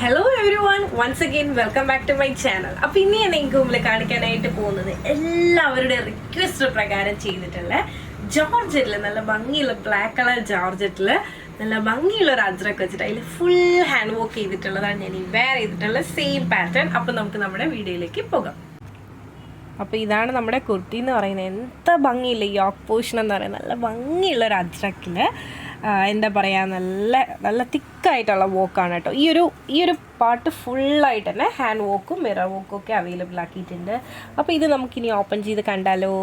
Hello everyone, once again welcome back to my channel. അപ്പോൾ ഇനി ഞാൻ നിങ്ങൾക്ക് മുമ്പിൽ കാണിക്കാനായിട്ട് പോകുന്നത് എല്ലാവരുടെ റിക്വസ്റ്റ് പ്രകാരം ചെയ്തിട്ടുള്ള ജോർജറ്റിൽ നല്ല ഭംഗിയുള്ള ബ്ലാക്ക് കളർ ജോർജറ്റിൽ നല്ല ഭംഗിയുള്ള ഒരു അജ്രക്ക് വെച്ചിട്ട് അതിൽ ഫുൾ ഹാൻഡ് വർക്ക് ചെയ്തിട്ടുള്ളതാണ് ഞാൻ ഈ വെയർ ചെയ്തിട്ടുള്ള സെയിം പാറ്റേൺ. അപ്പോൾ നമുക്ക് നമ്മുടെ വീഡിയോയിലേക്ക് പോകാം. അപ്പോൾ ഇതാണ് നമ്മുടെ കുർത്തി എന്ന് പറയുന്നത്. എന്താ ഭംഗിയില്ല യോക്ക് പോർഷൻ എന്ന് പറയുന്നത്. നല്ല ഭംഗിയുള്ള ഒരു അജ്രക്കിൽ എന്താ പറയുക, നല്ല തിക്കായിട്ടുള്ള വോക്കാണ് കേട്ടോ. ഈ ഒരു പാർട്ട് ഫുള്ളായിട്ട് തന്നെ ഹാൻഡ് വോക്കും മിറർ വോക്കും ഒക്കെ അവൈലബിൾ ആക്കിയിട്ടുണ്ട്. അപ്പോൾ ഇത് നമുക്കിനി ഓപ്പൺ ചെയ്ത് കണ്ടാലോ.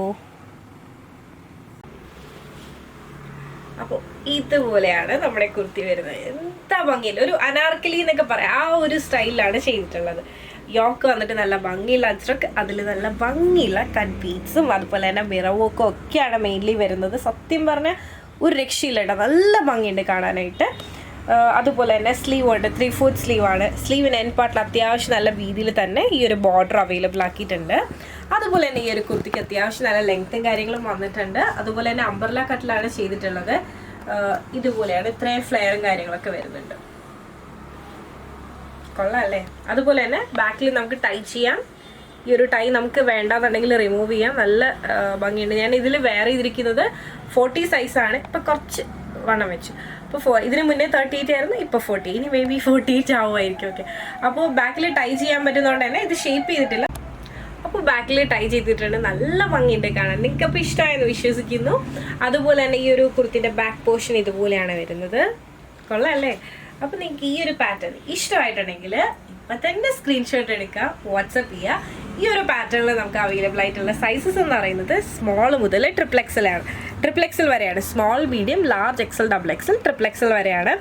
അപ്പോൾ ഇതുപോലെയാണ് നമ്മുടെ കുർത്തി വരുന്നത്. എന്താ ഭംഗിയില്ല, ഒരു അനാർക്കലി എന്നൊക്കെ പറയാം, ആ ഒരു സ്റ്റൈലിലാണ് ചെയ്തിട്ടുള്ളത്. യോക്ക് വന്നിട്ട് നല്ല ഭംഗിയുള്ള അജ്രക്ക്, അതിൽ നല്ല ഭംഗിയുള്ള കട്ട് ബീഡ്സും അതുപോലെ തന്നെ മിറർ വോക്കും ഒക്കെയാണ് മെയിൻലി വരുന്നത്. സത്യം പറഞ്ഞാൽ ഒരു രക്ഷയില്ല കേട്ടോ, നല്ല ഭംഗിയുണ്ട് കാണാനായിട്ട്. അതുപോലെ തന്നെ സ്ലീവ് ഉണ്ട്, 3/4 സ്ലീവാണ്. സ്ലീവിന് എൻ പാർട്ടിൽ അത്യാവശ്യം നല്ല വീതിയിൽ തന്നെ ഈ ഒരു ബോർഡർ അവൈലബിൾ ആക്കിയിട്ടുണ്ട്. അതുപോലെ തന്നെ ഈ ഒരു കുർത്തിക്ക് അത്യാവശ്യം നല്ല ലെങ്ത്തും കാര്യങ്ങളും വന്നിട്ടുണ്ട്. അതുപോലെ തന്നെ അംബ്രല്ല കട്ടിലാണ് ചെയ്തിട്ടുള്ളത്. ഇതുപോലെയാണ്, ഇത്രയും ഫ്ലെയറും കാര്യങ്ങളൊക്കെ വരുന്നുണ്ട്. കൊള്ളാം അല്ലേ. അതുപോലെ തന്നെ ബാക്കിൽ നമുക്ക് ടൈ ചെയ്യാം. ഈ ഒരു ടൈ നമുക്ക് വേണ്ടാന്നുണ്ടെങ്കിൽ റിമൂവ് ചെയ്യാം. നല്ല ഭംഗിയുണ്ട്. ഞാൻ ഇതിൽ വെയർ ചെയ്തിരിക്കുന്നത് 40 സൈസാണ്. ഇപ്പം കുറച്ച് വണ്ണം വെച്ചു. അപ്പോൾ ഇതിന് മുന്നേ 38 ആയിരുന്നു, ഇപ്പോൾ 40. ഇനി മേ ബി 48 ആവുമായിരിക്കും. ഓക്കെ, അപ്പോൾ ബാക്കിൽ ടൈ ചെയ്യാൻ പറ്റുന്നതുകൊണ്ട് തന്നെ ഇത് ഷേപ്പ് ചെയ്തിട്ടില്ല. അപ്പോൾ ബാക്കിൽ ടൈ ചെയ്തിട്ടുണ്ട്. നല്ല ഭംഗിയുണ്ട് കാണാൻ. നിങ്ങൾക്കപ്പോൾ ഇഷ്ടമായെന്ന് വിശ്വസിക്കുന്നു. അതുപോലെ തന്നെ ഈ ഒരു കുർത്തിൻ്റെ ബാക്ക് പോർഷൻ ഇതുപോലെയാണ് വരുന്നത്. കൊള്ളാം അല്ലേ. അപ്പോൾ നിങ്ങൾക്ക് ഈ ഒരു പാറ്റേൺ ഇഷ്ടമായിട്ടുണ്ടെങ്കിൽ ഇപ്പം തന്നെ സ്ക്രീൻഷോട്ട് എടുക്കുക, വാട്സപ്പ് ചെയ്യുക. ഈ ഒരു പാറ്റേണിൽ നമുക്ക് അവൈലബിൾ ആയിട്ടുള്ള സൈസസ് എന്ന് പറയുന്നത് സ്മോൾ മുതൽ XXL ആണ്. XXL വരെയാണ്. Small, medium, large, XL, XXL, XXL വരെയാണ്.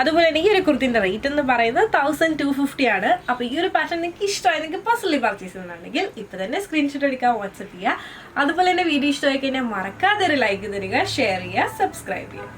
അതുപോലെ തന്നെ ഈ ഒരു കുർത്തിൻ്റെ റേറ്റ് എന്ന് പറയുന്നത് 1250 ആണ്. അപ്പോൾ ഈ ഒരു പാറ്റേൺ നിങ്ങൾക്ക് ഇഷ്ടമായി, നിങ്ങൾക്ക് പേഴ്സണലി പർച്ചേസ് ചെയ്യുന്നുണ്ടെങ്കിൽ ഇപ്പം തന്നെ സ്ക്രീൻഷോട്ട് എടുക്കുക, വാട്സപ്പ് ചെയ്യുക. അതുപോലെ തന്നെ വീഡിയോ ഇഷ്ടമായി കഴിഞ്ഞാൽ മറക്കാതെ ഒരു ലൈക്ക് തരിക, ഷെയർ ചെയ്യുക, സബ്സ്ക്രൈബ് ചെയ്യുക.